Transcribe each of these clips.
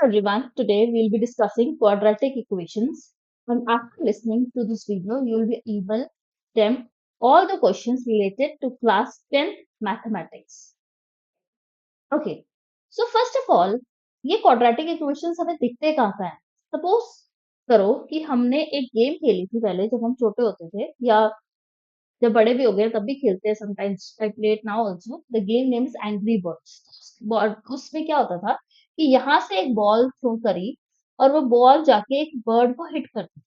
everyone, today we'll be discussing quadratic equations, and after listening to this video, you'll be able to attempt all the questions related to class 10 mathematics. Okay, so first of all, ये quadratic equations हमें दिखते कहाँ कहाँ हैं? Suppose करो कि हमने एक गेम खेली थी पहले जब हम छोटे होते थे या जब बड़े भी हो गए तब भी खेलते हैं sometimes I play it now also. The game name is Angry Birds. उसमें क्या होता था कि यहाँ से एक बॉल थ्रो करी और वो बॉल जाके एक बर्ड को हिट करती,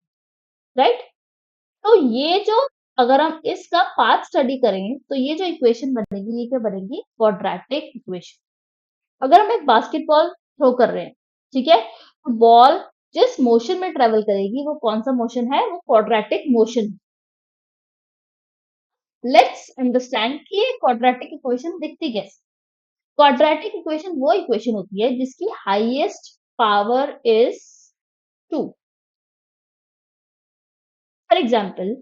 राइट? तो ये जो अगर हम इसका पाथ स्टडी करें तो ये जो इक्वेशन बनेगी ये क्या बनेगी? Quadratic equation. अगर हम एक बास्केटबॉल थ्रो कर रहे हैं, ठीक है, तो बॉल जिस मोशन में ट्रेवल करेगी वो कौन सा मोशन है? वो क्वाड्रेटिक मोशन। लेट्स अंडरस्टैंड कि ये क्वाड्रेटिक इक्वेशन दिखती कैसे। क्वाड्रेटिक इक्वेशन वो इक्वेशन होती है जिसकी highest power is 2। For example,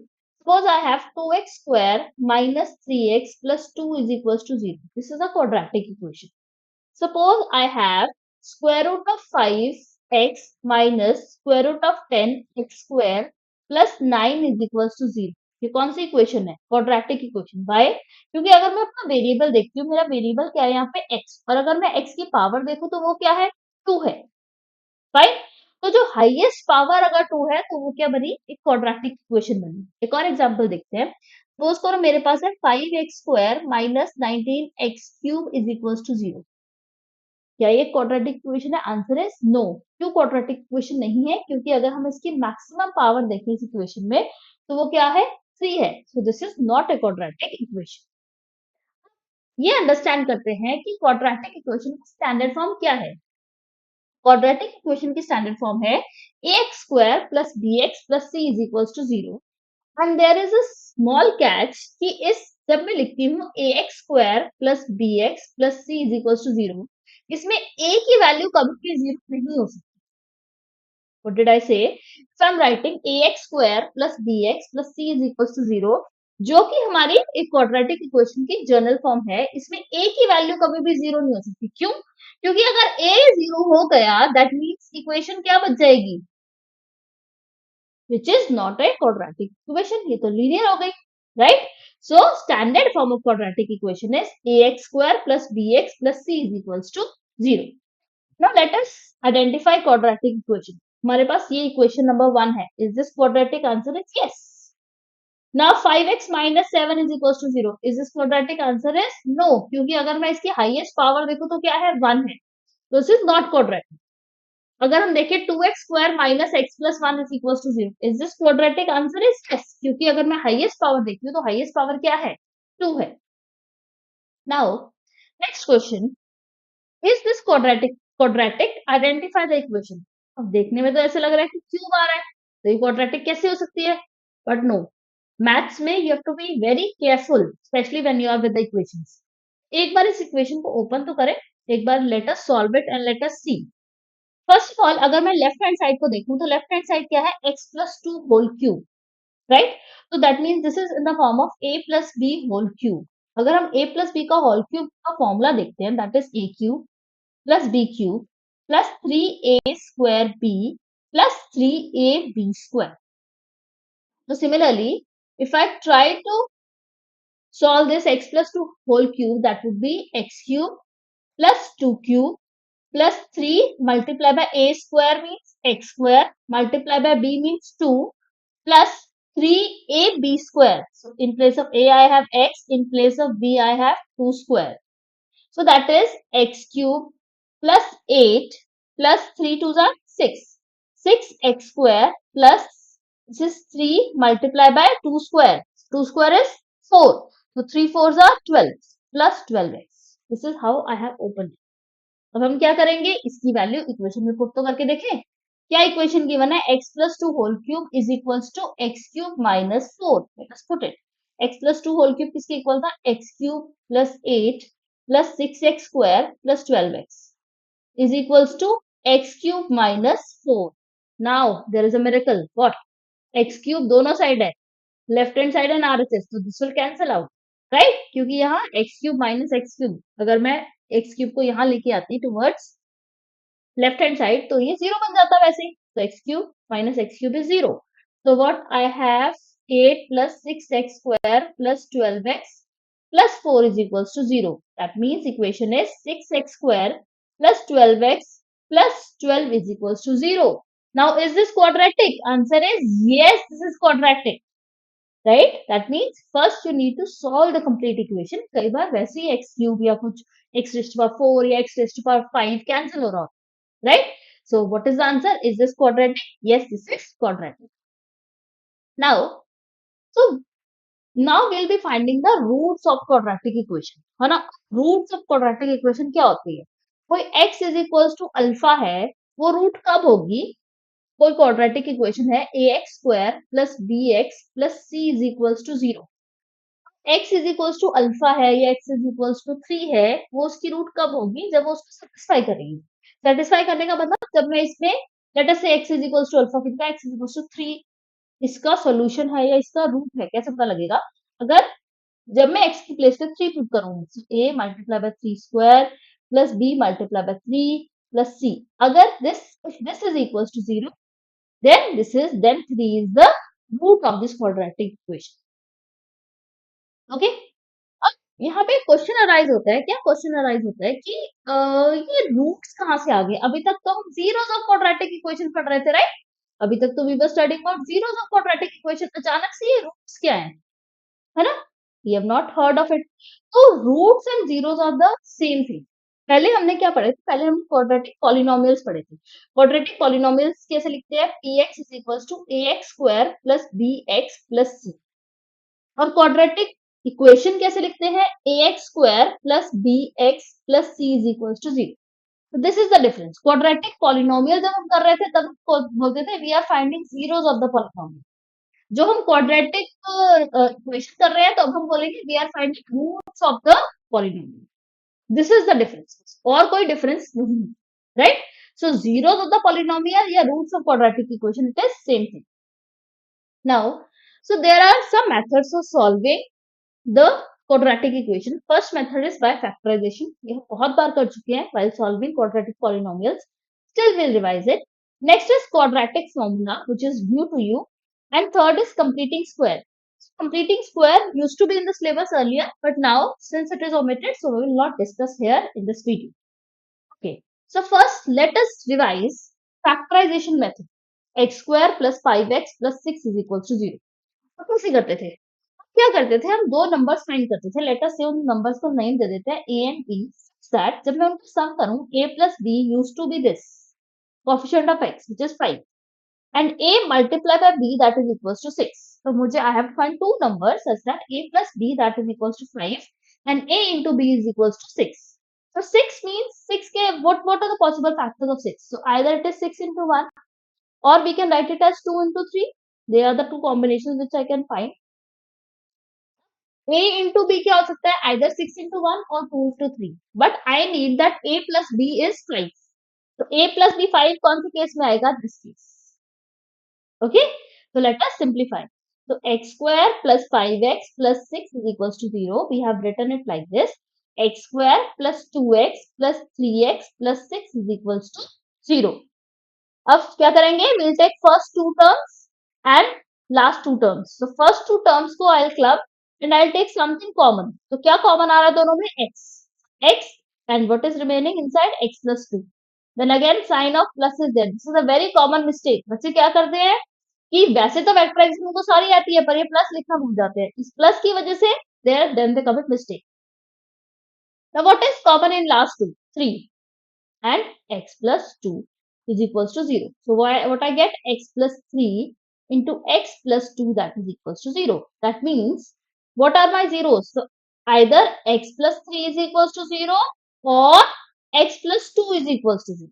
suppose I have 2x square minus 3x plus 2 is equals to 0. This is a quadratic equation. Suppose I have square root of 5x minus square root of 10x square plus 9 is equals to 0. ये कौन सी equation है? Quadratic equation. Bye, क्योंकि अगर मैं अपना variable देखती हूँ, मेरा वेरिएबल क्या है यहाँ पे? x, और अगर मैं x की पावर देखूं तो वो क्या है? 2 है। फाइन। तो जो हाईएस्ट पावर अगर 2 है तो वो क्या बनी? एक क्वाड्रेटिक इक्वेशन बनी। एक और एग्जांपल देखते हैं। सपोज करो मेरे पास है 5x square minus 19x cube is equals to 0। क्या ये क्वाड्रेटिक इक्वेशन है? Answer is no. क्यों क्वाड्रेटिक इक्वेशन नहीं है? क्योंकि अगर हम इसकी मैक्सिमम पावर देखें इस इक्वेशन में तो वो क्या है? 3 है। So this is not a quadratic equation. ये अंडरस्टैंड करते हैं कि क्वाड्रेटिक इक्वेशन का स्टैंडर्ड फॉर्म क्या है। क्वाड्रेटिक इक्वेशन की स्टैंडर्ड फॉर्म है ax square plus bx plus c is equals to 0, and there is a small catch कि इस जब मैं लिखती हूँ ax square plus bx plus c is equals to 0, इसमें a की वैल्यू कभी भी 0 नहीं हो सकती। What did I say? So I'm writing ax square plus bx plus c is equals to 0, जो कि हमारी एक क्वाड्रेटिक इक्वेशन की जनरल फॉर्म है। इसमें a की वैल्यू कभी भी 0 नहीं हो सकती। क्यों? क्योंकि अगर a 0 हो गया दैट मीन्स इक्वेशन क्या बच जाएगी? which is not a quadratic equation. ये तो लीनियर हो गई, right? So standard form of quadratic equation is ax square plus bx plus c is equals to 0. Now let us identify quadratic equation. हमारे पास ये equation number 1 है. Is this quadratic? Answer is yes. Now 5x minus 7 is equals to 0. Is this quadratic? Answer is no. क्योंकि अगर मैं इसकी highest power देखूं तो क्या है? 1 है. So this is not quadratic. अगर हम देखें 2x square minus x plus 1 is equal to 0, is this quadratic? Answer is yes, क्योंकि अगर मैं हाईएस्ट पावर देखती हूँ तो हाईएस्ट पावर क्या है? 2 है। Now next question, is this quadratic? Identify the equation. अब देखने में तो ऐसे लग रहा है कि क्यूब आ रहा है, तो ये क्वाड्रेटिक कैसे हो सकती है? बट नो, मैथ्स में you have to be very careful, specially when you are with the equations. एक बार इस इक्वेशन को ओपन तो करें, एक बार let us solve it and let us see. First of all अगर मैं लेफ्ट हैंड साइड को देखूं तो लेफ्ट हैंड साइड क्या है? x plus 2 whole cube, right? तो that means this is in the form of a plus B whole cube. अगर हम a प्लस बी का होल क्यूब का फॉर्मूला देखते हैं that is a cube plus b cube plus 3a square b plus 3ab square. तो similarly if I try to solve this x plus 2 whole cube, that would be x cube plus 2 cube plus 3 multiplied by a square means x square multiplied by b means 2 plus 3ab square. So in place of a I have x, in place of b I have 2 square. So that is x cube plus 8 plus 3 2s are 6. 6x square plus this is 3 multiplied by 2 square. 2 square is 4. So 3 4s are 12 plus 12x. This is how I have opened it. अब हम क्या करेंगे? इसकी value equation में put तो करके देखें। क्या इक्वेशन गिवन है? x plus 2 whole cube is equals to x cube minus 4। Let us put it. x plus 2 whole cube किसके इक्वल था? x cube plus 8 plus 6x square plus 12x is equals to x cube minus 4. Now there is a miracle. What? x cube दोनों side है, left hand side and RHS, तो this will cancel out, right? क्योंकि यहाँ x cube minus x cube, अगर मैं x cube को यहाँ लेके आती टुवर्ड्स लेफ्ट हैंड साइड, तो ये जीरो बन जाता वैसे ही, तो x cube minus x cube is zero. So what I have, 8 plus 6x square plus 12x plus 4 is equals to 0. That means equation is 6x square plus 12x plus 12 is equals to 0. Now is this quadratic? Answer is yes, this is quadratic. Right? That means first you need to solve the complete equation. कई बार वैसे ही x cube या कुछ x raised to power 4 या x raised to power 5 cancel हो रहा हो. Right? So what is the answer? Is this quadratic? Yes, this is quadratic. Now, so now we'll be finding the roots of quadratic equation. है ना? Roots of quadratic equation क्या होती है? कोई x is equals to alpha है, वो root कब होगी? कोई quadratic equation है ax square plus bx plus c is equals to 0. x is equals to alpha है या x is equals to 3 है, वो उसकी रूट कब होगी? जब वो उसको सेटिस्फाई करेगी. सेटिस्फाई करने का मतलब जब मैं इसमें लेट अस से x is equals to alpha कितना, x is equals to 3, इसका सॉल्यूशन है या इसका रूट है, कैसे पता लगेगा? अगर जब मैं x की प्लेस पे 3 पुट करूंगी, a multiply by 3 square plus b multiply by 3 plus c, अगर this is equals to 0, then 3 is the root of this quadratic equation. Okay. अब यहाँ पे क्वेश्चन अराइज होता है, क्या क्वेश्चन अराइज होता है कि ये रूट्स कहाँ से आ गए? अभी तक तो हम जीरोस ऑफ क्वाड्रेटिक इक्वेशन पढ़ रहे थे, राइट? अभी तक तो we were studying about zeros of quadratic equation, अचानक से ये रूट्स क्या है ना? You have not heard of it. तो roots and zeros are the same thing. पहले हमने क्या पढ़े थे? पहले हम क्वाड्रेटिक पॉलिनोमियल्स पढ़े थे. क्वाड्रेटिक पॉलिनोमियल्स कैसे लिखते हैं? px is equals to ax square plus bx plus c. और क्वाड्रेटिक इक्वेशन कैसे लिखते हैं? ax square plus bx plus c is equals to 0. So this is the difference. Quadratic polynomial जब हम कर रहे थे तब हम बोलते थे we are finding zeros of the polynomial. जो हम क्वाड्रेटिक इक्वेशन कर रहे हैं तो अब हम बोलेंगे we are finding roots of the polynomial. This is the difference, और कोई डिफरेंस नहीं है, right? So zeros of the polynomial या roots of quadratic equation, it is same thing. Now so there are some methods of solving the quadratic equation. First method is by factorisation. ये बहुत बार कर चुके हैं while solving quadratic polynomials. Still we'll revise it. Next is quadratic formula, which is new to you. And third is completing square. Completing square used to be in the syllabus earlier, but now since it is omitted, so we will not discuss here in this video. Okay. So first, let us revise factorization method. X square plus 5x plus 6 is equals to 0. तो कैसे करते थे? क्या करते थे? हम दो numbers find करते थे. लेट अस से उन नंबर्स को नेम दे देते हैं a एंड b. दैट जब मैं उनको सम करूं, a plus b used to be this coefficient of x, which is 5, and a multiplied by b, that is equals to 6. So मुझे I have to find two numbers such that a plus b, that is equals to 5, and a into b is equals to 6. So 6 means 6 के what are the possible factors of 6? So either it is 6 into 1, or we can write it as 2 into 3. They are the two combinations which I can find. a into b क्या हो सकता है? Either 6 into 1 or 2 into 3. But I need that a plus b is 5. तो a plus b 5 कौन से case में आएगा? This case. Okay? So let us simplify. So x square plus 5x plus 6 is equals to 0. We have written it like this. X square plus 2x plus 3x plus 6 is equals to 0. अब क्या करेंगे? We'll take first two terms and last two terms. So first two terms को I'll club and I'll take something common. तो क्या common आ रहा है दोनों में? x and what is remaining inside? X plus 2. Then again sign of plus is there. This is a very common mistake. बच्चे क्या करते हैं कि वैसे तो वेक्टराइजेशन को सारी आती है पर ये प्लस लिखना भूल जाते हैं. इस प्लस की वजह से then they commit mistake. Now what is common in last two? 3 and x plus 2 is equals to 0. So what I get? X plus 3 into x plus 2, that is equals to 0. That means what are my zeros? So either x plus 3 is equals to 0 or x plus 2 is equals to 0.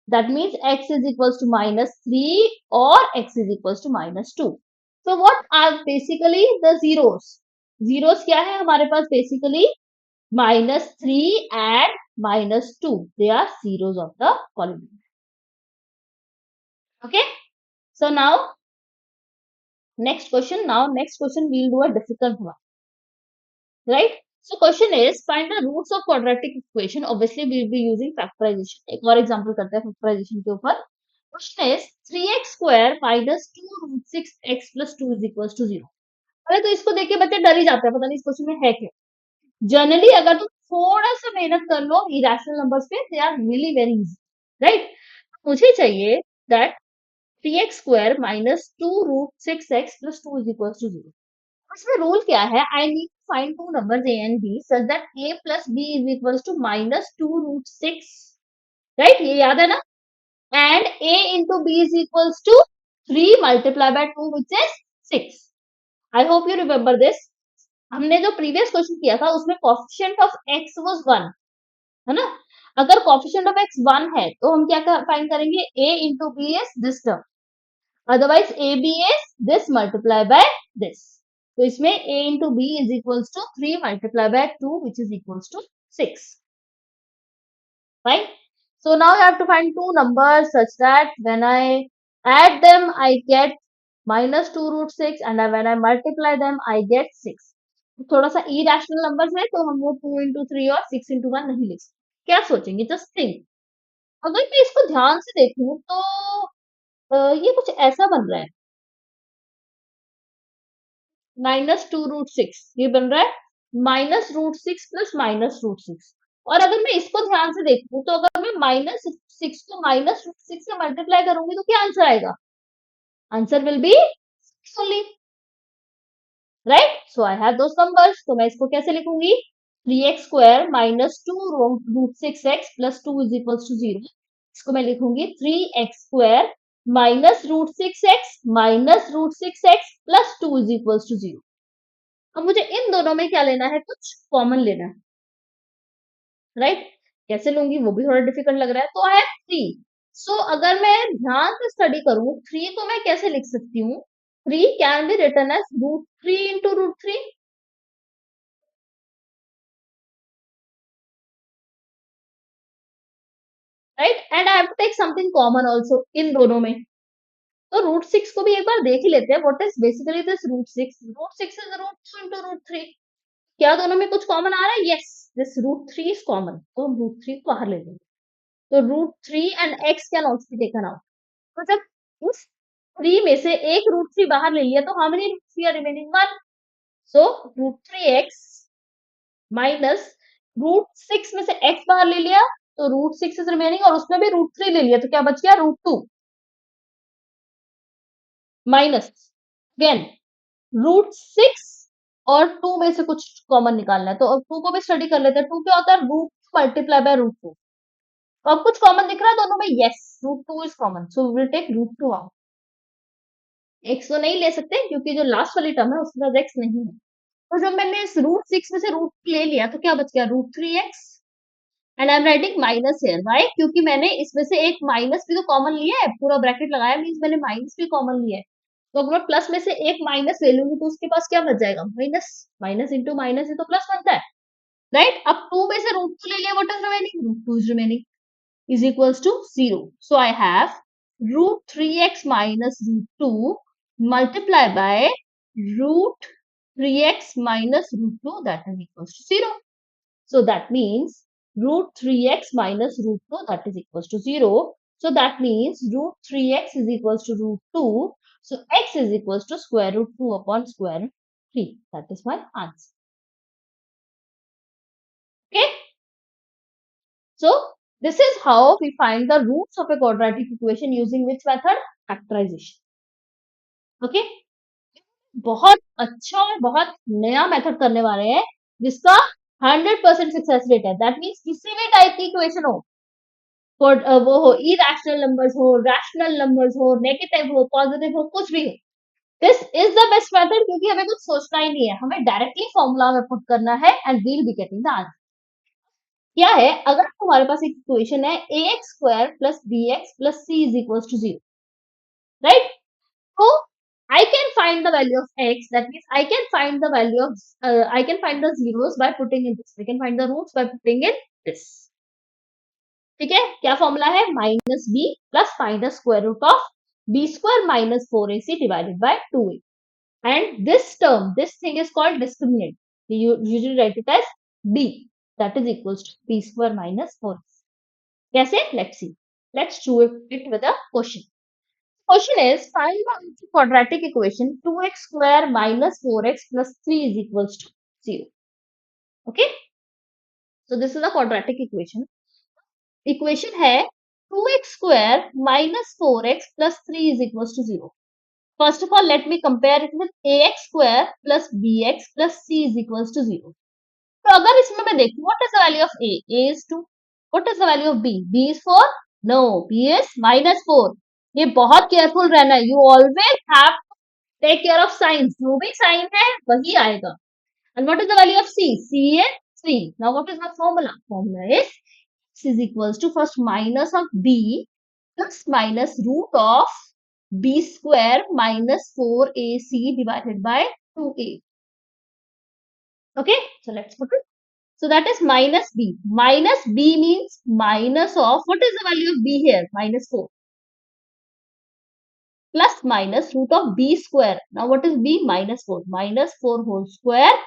That means x is equals to minus 3 or x is equals to minus 2. So what are basically the zeros? Zeros क्या है हमारे पास? Basically minus 3 and minus 2. They are zeros of the polynomial. Okay. So now next question. Now next question we'll do a difficult one. Right? So question is find the roots of quadratic equation. Obviously we will be using factorization. एक और example करते हैं factorization के ऊपर. Question is 3x square minus 2 root 6x plus 2 is equals to 0. अरे तो इसको देख के बच्चे डर ही जाते हैं, पता नहीं इस क्वेश्चन में है क्या. जनरली अगर तुम थोड़ा सा मेहनत कर लो इरेशनल नंबर्स पे, they are really very easy, right. मुझे चाहिए that 3x square minus 2 root 6x plus 2 is equal to 0. इसमें रूल क्या है? I need to find two numbers a and b such that a plus b is equal to minus 2 root 6, right. ये याद है ना. And a into b is equal to 3 multiply by 2 which is 6. I hope you remember this. हमने जो previous question किया था उसमें coefficient of x was 1, है ना. अगर कोएफिशिएंट ऑफ x 1 है तो हम क्या फाइंड करेंगे? a into B is this term, otherwise A B is this multiply by this. तो इसमें a into B is equals to 3 multiply by 2 which is equals to 6, right? So now you have to find two numbers such that when I add them, I get minus 2 root 6 and when I multiply them, I get 6. थोड़ा सा irrational numbers है तो हम वो 2 into 3 और 6 into 1 नहीं लिख सकते. क्या सोचेंगे? Just think. अगर मैं इसको ध्यान से देखूं तो ये कुछ ऐसा बन रहा है. माइनस 2 रूट 6 ये बन रहा है minus root 6 plus minus root 6. और अगर मैं इसको ध्यान से देखूं तो अगर मैं माइनस 6 को माइनस रूट 6 से मल्टीप्लाई करूंगी तो क्या आंसर आएगा? Answer will be 6 only, right. So I have those numbers. तो मैं इसको कैसे लिखूंगी? 3x square minus 2 root 6x plus 2 is equal to 0. इसको मैं लिखूंगी 3x square minus root 6x minus root 6x plus 2 is equal to 0. अब मुझे इन दोनों में क्या लेना है? कुछ कॉमन लेना है, राइट. कैसे लूंगी वो भी थोड़ा डिफिकल्ट लग रहा है. तो आई हैव 3. सो अगर मैं ध्यान से स्टडी करूं 3 को मैं कैसे लिख सकती हूँ? 3 can be written as root 3 into root 3, right. And I have to take something common also इन दोनों में. तो रूट 6 को भी एक बार देख ही लेते हैं. What is basically this root 6? Root 6 is root 2 into root 3. क्या दोनों में कुछ कॉमन आ रहा है? Yes, this root 3 is common. तो हम रूट 3 को बाहर ले लेंगे. तो root 3 and x can also be taken out. तो जब उस 3 में से एक रूट 3 बाहर ले लिया तो how many root 3 are remaining? 1. So root 3x minus root 6 में से x बाहर ले लिया तो रूट 6 इज रिमेनिंग और उसमें भी रूट 3 ले लिया तो क्या बच गया? रूट 2 माइनस अगेन रूट 6 और 2 में से कुछ कॉमन निकालना है. तो अब 2 को भी स्टडी कर लेते हैं. 2 क्या होता है? Root multiply by root 2. तो अब कुछ कॉमन दिख रहा है दोनों में? Yes, root 2 is common. So we will take root 2 out. X तो नहीं ले सकते क्योंकि जो लास्ट वाली टर्म है उसके पास एक्स नहीं है. तो जब मैंने इस रूट 6 में से रूट ले लिया तो क्या बच गया? Root 3x. And I am writing minus here. Why? क्योंकि मैंने इसमें से एक माइनस भी तो कॉमन लिया है. पूरा ब्रैकेट लगाया मींस मैंने माइनस भी कॉमन लिया है. तो अगर मैं प्लस में से एक माइनस ले लूंगी तो उसके पास क्या बच जाएगा? माइनस. माइनस इंटू माइनस ही तो प्लस बनता है, राइट. अब 2 में से रूट 2 ले लिया. What is remaining? Root 2 is remaining is equals to 0. So I have root 3x minus root 2 multiply by root 3x minus root 2 that is equals to 0. So that means root 3x minus root 2 that is equals to 0. So that means root 3x is equals to root 2. So x is equals to square root 2 upon square root 3. That is my answer. Okay. So this is how we find the roots of a quadratic equation using which method? Factorization. Okay. बहुत अच्छा और बहुत नया method करने वाले हैं जिसका 100% success rate है. दैट मीन्स किसी भी टाइप की इक्वेशन हो, वो हो इरेशनल नंबर्स हो, रैशनल नंबर्स हो, नेगेटिव हो, पॉजिटिव हो, कुछ भी हो, this is the best method. क्योंकि हमें कुछ सोचना ही नहीं है, हमें डायरेक्टली फॉर्मूला में पुट करना है and we'll be getting the answer. क्या है? अगर तुम्हारे पास एक इक्वेशन है ax square plus bx plus c is equal to 0, right. तो I can find the value of x. That means I can find the value of I can find the zeros by putting in this. I can find the roots by putting in this. ठीक है. क्या formula है? Minus b plus minus square root of b square minus 4ac divided by 2a. And this term, this thing is called discriminant. You usually write it as d, that is equals to b square minus 4. Kaise? Let's see. Let's do it with a question. Question is, find the quadratic equation 2x square minus 4x plus 3 is equals to 0. Okay. So this is a quadratic equation. Equation है 2x square minus 4x plus 3 is equals to 0. First of all, let me compare it with ax square plus bx plus c is equals to 0. तो अगर इसमें मैं देखूं, what is the value of a? A is 2. What is the value of b? B is 4. No, b is minus 4. ये बहुत careful रहना है. You always have to take care of signs. जो भी sign है वही आएगा. And what is the value of c? C is 3. Now what is the formula? Formula is x is equals to first minus of b plus minus root of b square minus 4ac divided by 2a. Okay, so let's put it. So that is minus b. Minus b means minus of, what is the value of b here? Minus 4. Plus minus root of b square. Now what is b? Minus 4. Minus 4 whole square.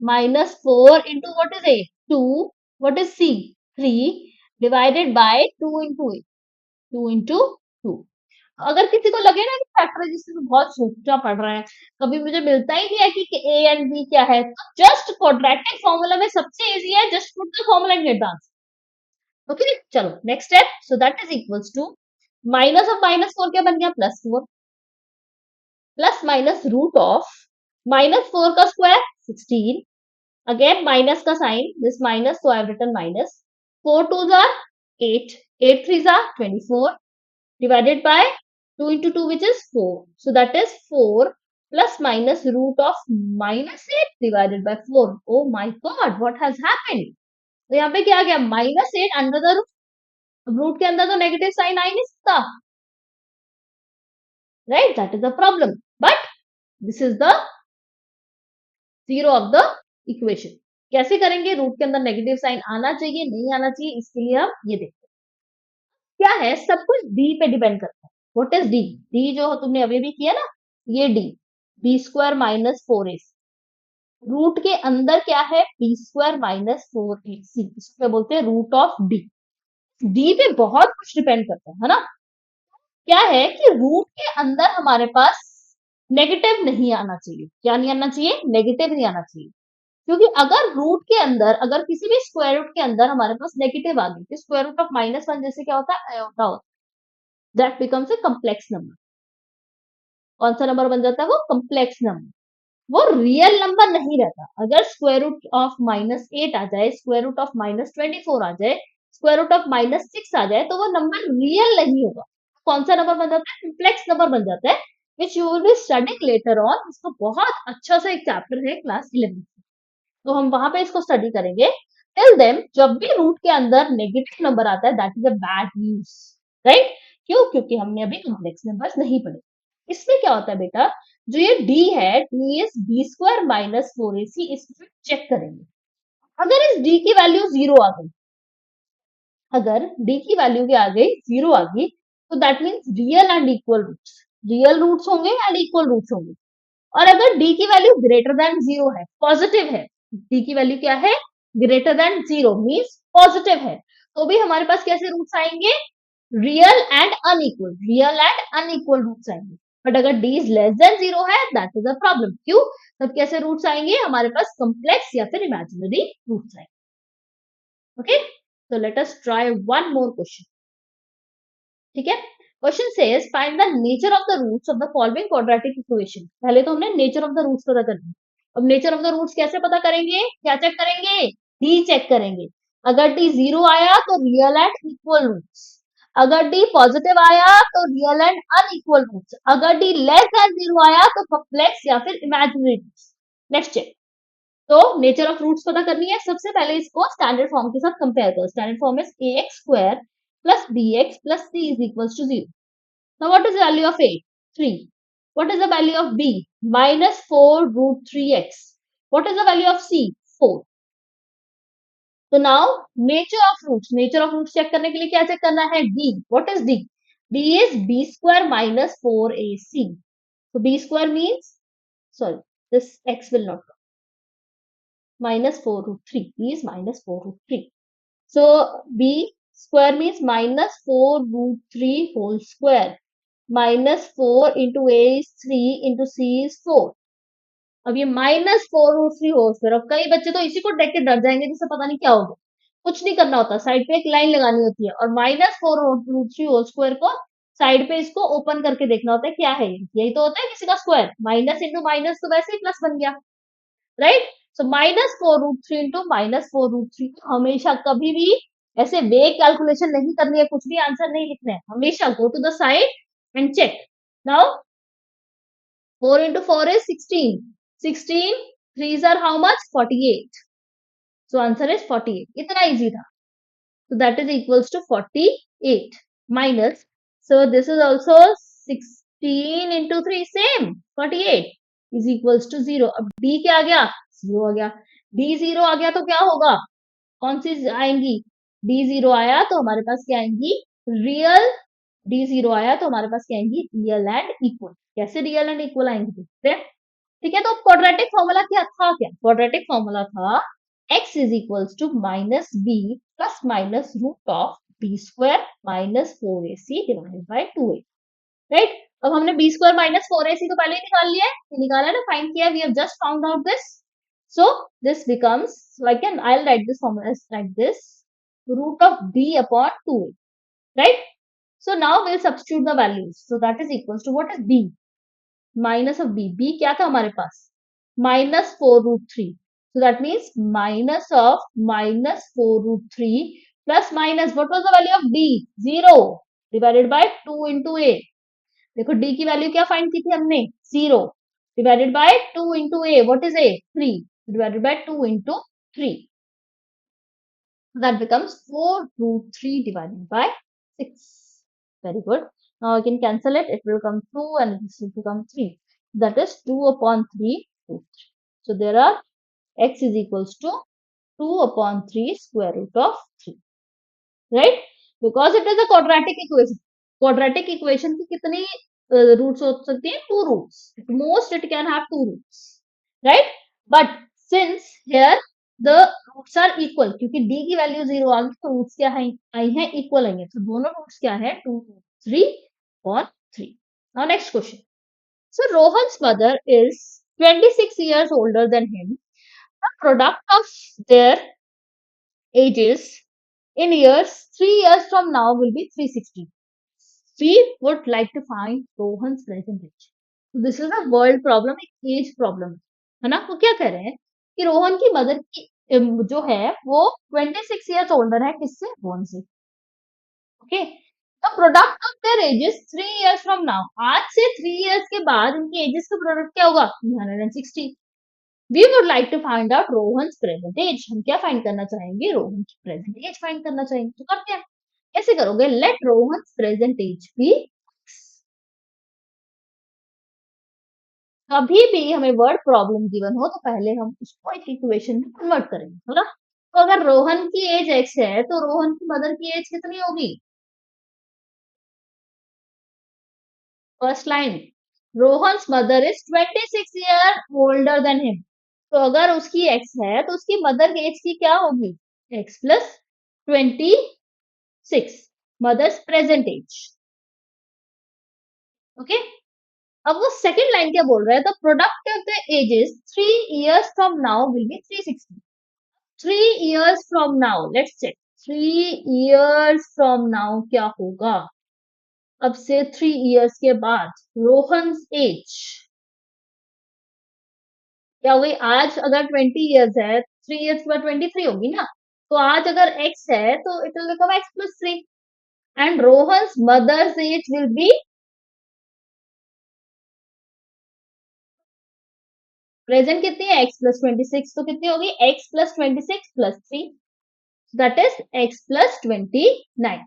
Minus 4 into what is a? 2. What is c? 3 divided by 2 into a. 2 into 2. अगर किसी को लगे ना कि factorisation में बहुत सोचना पड़ रहा है, कभी मुझे मिलता ही नहीं है कि a एंड b क्या है, तो जस्ट क्वाड्रेटिक फॉर्मूला में सबसे इजी है, just put the formula in advance. Okay, चलो next step. So that is equals to minus of minus 4 क्या बन गया? Plus 4 plus minus root of minus 4 का स्क्वायर 16. अगेन माइनस का sign, this minus, so I have written minus. 4 2s are 8, 8 3s are 24 divided by 2 into 2 which is 4. So that is 4 plus minus root of minus 8 divided by 4. Oh my god, what has happened? तो यहाँ पे क्या आ गया? Minus 8 under the root. Root के अंदर तो negative sign आ ही नहीं सकता, right? That is the problem. But this is the zero of the equation. कैसे करेंगे? रूट के अंदर नेगेटिव साइन आना चाहिए, नहीं आना चाहिए, इसके लिए हम ये देखते हैं. क्या है? सब कुछ डी पे डिपेंड करता है. What is D? डी जो तुमने अभी भी किया ना, ये d, b square minus 4ac. रूट के अंदर क्या है? B square minus 4ac. इसको बोलते हैं रूट ऑफ डी. डी पे बहुत कुछ डिपेंड करता है ना. क्या है कि रूट के अंदर हमारे पास नेगेटिव नहीं आना चाहिए. क्या नहीं आना चाहिए? नेगेटिव नहीं आना चाहिए. क्योंकि अगर रूट के अंदर, अगर किसी भी स्क्वायर रूट के अंदर हमारे पास नेगेटिव आ गई, तो स्क्वायर रूट ऑफ माइनस 1 जैसे क्या होता है? आयोटा होता है. That becomes a complex number. कौन सा नंबर बन जाता है? वो कम्प्लेक्स नंबर. वो रियल नंबर नहीं रहता. अगर स्क्वायर रूट ऑफ माइनस 8 आ जाए, स्क्वायर रूट ऑफ माइनस 24 आ जाए, स्क्वायर रूट ऑफ माइनस 6 आ जाए, तो वो नंबर रियल नहीं होगा. कौन सा नंबर बन जाता है? कम्प्लेक्स नंबर बन जाता है, which you will be studying later on. इसका बहुत अच्छा सा एक चैप्टर है क्लास 11, तो हम वहां पे इसको स्टडी करेंगे. टिल देन, जब भी रूट के अंदर नेगेटिव नंबर आता है, that is a bad news, right? क्यों? क्योंकि हमने अभी कॉम्प्लेक्स नंबर्स नहीं पढ़े. इसमें क्या होता है बेटा? जो ये d है, d is b square minus 4ac. इसको चेक करेंगे. अगर इस d की वैल्यू 0 आ गई, अगर d की वैल्यू क्या आ गई? 0 आ गई, तो that means real and equal roots. Real roots होंगे एंड इक्वल रूट्स होंगे. और अगर d की वैल्यू ग्रेटर देन 0 है, पॉजिटिव है, d की वैल्यू क्या है? ग्रेटर देन 0 मीन्स पॉजिटिव है, तो भी हमारे पास कैसे रूट्स आएंगे? Real and unequal. Real and unequal roots आएंगे. बट अगर d इज लेस देन 0 है, दैट इज अ प्रॉब्लम. क्यों? तब कैसे रूट्स आएंगे? हमारे पास कॉम्प्लेक्स या फिर इमेजिनरी रूट्स आएंगे. Okay, so let us try one more question. ठीक है. Question says find the nature of the roots of the following quadratic equation. पहले तो हमने नेचर ऑफ द रूट्स पता करना है. अब नेचर ऑफ द रूट्स कैसे पता करेंगे? क्या चेक करेंगे? डी चेक करेंगे. अगर डी 0 आया तो रियल एंड इक्वल रूट्स. अगर डी पॉजिटिव आया तो रियल एंड अनइक्वल रूट्स. अगर डी लेस देन 0 आया तो कॉम्प्लेक्स या फिर इमेजिनरी रूट्स. Next check. तो नेचर ऑफ रूट्स पता करनी है. सबसे पहले इसको स्टैंडर्ड फॉर्म के साथ कंपेयर करो. Standard form is ax square plus bx plus c is equals to 0. Now what is the value of a? 3. What is the value of b? Minus 4 root 3x. What is the value of c? 4. So now nature of roots. Nature of roots check करने के लिए क्या check करना है? d. What is d? d is b square minus 4ac. So b square means, sorry, this x will not come. minus 4 root 3. B is minus 4 root 3. So B square means minus 4 root 3 whole square. Minus 4 into A is 3 into C is 4. अब ये minus 4 root 3 whole square. अब कई बच्चे तो इसी को देख के डर जाएंगे जिससे पता नहीं क्या होगा। कुछ नहीं करना होता, साइड पे एक लाइन लगानी होती है और माइनस 4 रूट 3 होल स्क्वायर को साइड पे इसको ओपन करके देखना होता है क्या है ये। यही तो होता है किसी का स्क्वायर। माइनस इंटू माइनस तो वैसे ही प्लस बन गया, right. So minus 4 root 3 into minus 4 root 3। हमेशा कभी भी ऐसे वे कैलकुलेशन नहीं करनी है, कुछ भी आंसर नहीं लिखना है, हमेशा go to the side and check. Now 4 into 4 is 16. 16 threes are how much? 48. So answer is 48. इतना easy था. So that is equals to 48 minus. So this is also 16 into 3 same 48 is equals to 0. अब D क्या आ गया? 0 आ गया. D 0 आ गया तो क्या होगा? कौन सी आएंगी? D 0 आया तो हमारे पास क्या आएंगी? रियल। D 0 आया तो हमारे पास क्या आएंगी? Real and equal. कैसे रियल एंड इक्वल आएंगी देखते हैं। ठीक है, तो क्वाड्रेटिक फॉर्मूला क्या था? क्या क्वाड्रेटिक फॉर्मूला था x is equals to minus b plus minus root of b square minus 4ac divided by 2a, right. अब हमने बी स्क्वायर माइनस 4ac तो पहले ही निकाल लिया है, निकाला है ना, फाइंड किया, we have just found out this. So this becomes like an, I will write this formula like this, root of b upon 2a, right. So now we'll substitute the values, so that is equals to what is b? Minus of B, B क्या था हमारे पास? Minus 4 root 3, so that means minus of minus 4 root 3 plus minus what was the value of D? 0 divided by 2 into A. देखो D की value क्या find की थी हमने? 0 divided by 2 into A, what is a? 3 divided by 2 into 3, that becomes 4 root 3 divided by 6. Very good. Now I can cancel it. It will come 2 and this will become 3. That is 2 upon 3 root 3. So there are x is equals to 2 upon 3 square root of 3. Right? Because it is a quadratic equation. Quadratic equation की कितनी roots हो सकती हैं? 2 roots. At most it can have 2 roots. Right? But since here the roots are equal, क्योंकि d की value 0 आ गई तो रूट्स क्या आई हैं? इक्वल आएंगे। तो दोनों रूट्स क्या है? 2 3 और 3. Now next question. So Rohan's mother is 26 years older than him. The product of their ages in years 3 years from now will be 360. We would like to find Rohan's present age. So this is a world problem, एक as problem है ना। वो क्या कह रहे हैं कि रोहन की मदर की जो है वो 26 ईयर्स ओल्डर है, किससे? रोहन से। Okay, the product of their edges 3 years from now, आज से 3 इयर्स के बाद उनके एजेस का प्रोडक्ट क्या होगा? 360. We would like to find out Rohan's present age. हम क्या फाइंड करना चाहेंगे? रोहन की प्रेजेंट एज फाइंड करना चाहेंगे। तो करते हैं, कैसे करोगे? Let Rohan's present age be. कभी भी हमें वर्ड प्रॉब्लम गिवन हो तो पहले हम उसको एक इक्वेशन में कन्वर्ट करेंगे, है ना। तो अगर रोहन की एज x है तो रोहन की मदर की एज कितनी होगी? First line, Rohan's mother is 26 year older than him. तो अगर उसकी x है तो उसकी मदर की एज की क्या होगी? x plus 26, mother's present age. Okay, अब वो सेकेंड लाइन क्या बोल रहा है? The product of the ages 3 years from now will be 360. 3 years from now, let's check. 3 years from now क्या होगा? अब से 3 इयर्स के बाद रोहन्स एज क्या होगी? आज अगर 20 इयर्स है, 3 इयर्स के बाद 23 होगी ना। तो आज अगर x है तो it will become x plus 3 and Rohan's mother's age will be, present कितनी है? x प्लस 26, तो कितनी होगी? x plus 26 plus 3, that is x plus 29.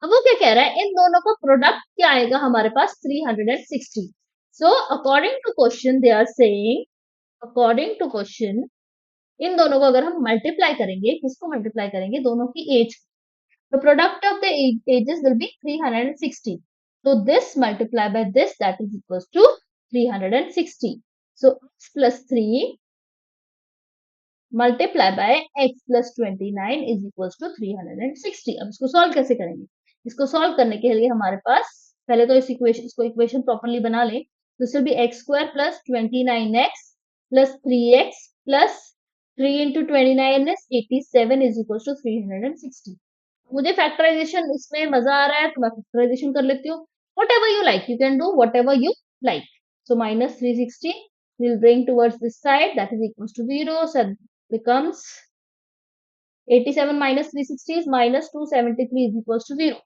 अब वो क्या कह रहा है? इन दोनों का प्रोडक्ट क्या आएगा हमारे पास? 360. So according to question they are saying, according to question इन दोनों को अगर हम मल्टीप्लाई करेंगे, किसको मल्टीप्लाई करेंगे? दोनों की age. The product of the ages will be 360. So this multiply by this, that is equals to 360. So x plus 3 multiply by x plus 29 is equal to 360। अब इसको सॉल्व कैसे करेंगे? इसको सॉल्व करने के लिए हमारे पास पहले तो इसको इक्वेशन प्रॉपरली बना लें। तो this will be x square plus 29x plus 3x plus 3 into 29 is 87 is equal to 360। मुझे फैक्टराइजेशन इसमें मजा आ रहा है तो मैं फैक्टराइजेशन कर लेती हूँ। What ever you like, you can do what ever you like. So minus 360 will bring towards this side, that is equals to 0, so becomes 87 minus 360 is minus 273 is equals to 0।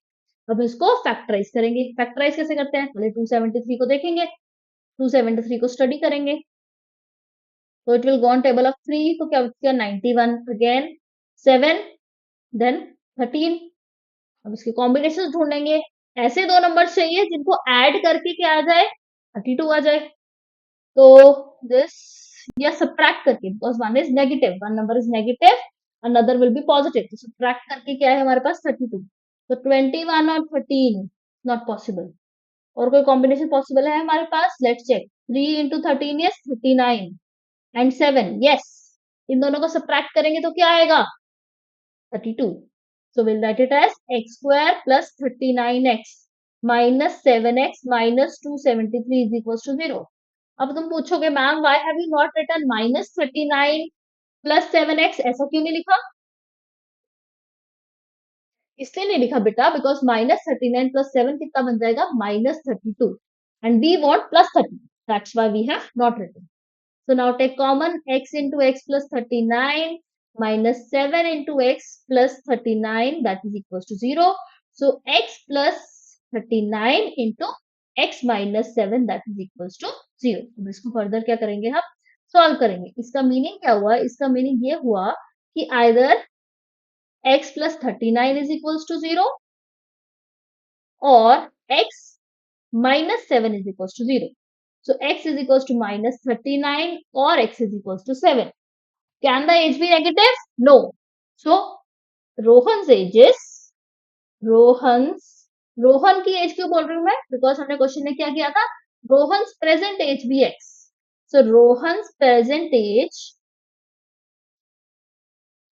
अब इसको factorise करेंगे। Factorise कैसे करते हैं? पहले 273 को देखेंगे, 273 को स्टडी करेंगे। तो it will go on table of 3, तो क्या बचेगा 91, अगेन 7, देन 13। अब इसके कॉम्बिनेशन ढूंढेंगे। ऐसे दो नंबर चाहिए जिनको ऐड करके क्या आ जाए, 32 आ जाए। तो दिस या सब्ट्रैक्ट करके, because one is negative, one number is negative, another will be positive, तो सब्ट्रैक्ट करके क्या है हमारे पास 32। तो 21 और 13 नॉट पॉसिबल। और कोई कॉम्बिनेशन पॉसिबल है हमारे पास? Let's check. 3 into 13 is 39 and 7, yes. इन दोनों को सब्ट्रैक्ट करेंगे तो क्या आएगा? 32। So we'll write it as x square plus 39x minus 7x minus 273 is equals to 0। अब तुम पूछोगे ma'am why have you not written minus 39 plus 7x, ऐसा क्यों नहीं लिखा? इसलिए नहीं लिखा बेटा बिकॉज माइनस 39 प्लस 7 कितना बन जाएगा? Minus 32 and we want plus 30, that's why we have not written. So now take common, x into x plus 39 minus 7 into x plus 39, that is equals to 0. So x plus 39 into x minus 7, that is equals to 0। अब इसको further क्या करेंगे हम? Solve करेंगे। इसका meaning क्या हुआ? इसका मीनिंग ये हुआ कि either x plus 39 is equals to 0 or x minus 7 is equals to 0। So x is equals to minus 39 or x is equals to 7. Can the age be negative? No. So Rohan's age is Rohan की as क्यों बोल रही हूं मैं? Because हमने question में क्या किया था? रोहन्स प्रेजेंट एज भी x. So Rohan's present age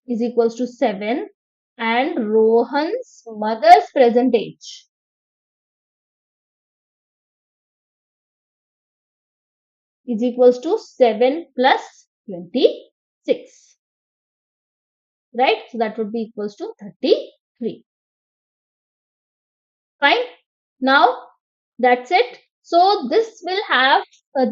is equals to 7 and Rohan's mother's present age is equals to 7 plus 26, right? So that would be equals to 33. Fine. Now that's it. So this will have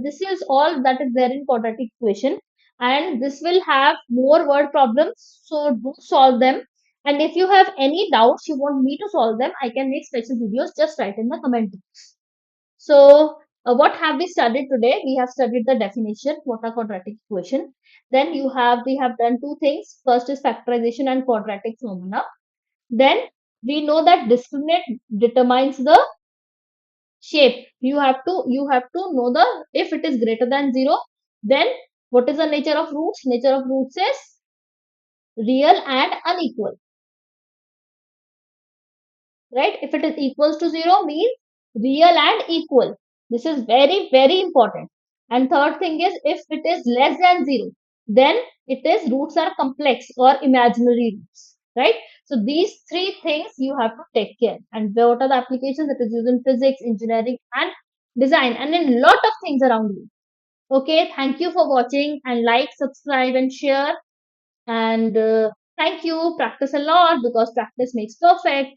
this is all that is there in quadratic equation, and this will have more word problems, so do solve them. And if you have any doubts you want me to solve them, I can make special videos, just write in the comment box. So what have we studied today? We have studied the definition, what are quadratic equation. Then we have done two things. First is factorization and quadratic formula. Then we know that discriminant determines the shape. You have to know the, if it is greater than 0, then what is the nature of roots? Nature of roots is real and unequal, right? If it is equals to 0 means real and equal. This is very, very important. And third thing is, if it is less than 0, then it is roots are complex or imaginary roots, right? So these three things you have to take care. And what are the applications that is used in physics, engineering and design, and in lot of things around you. Okay, thank you for watching, and like, subscribe and share. And thank you. Practice a lot because practice makes perfect.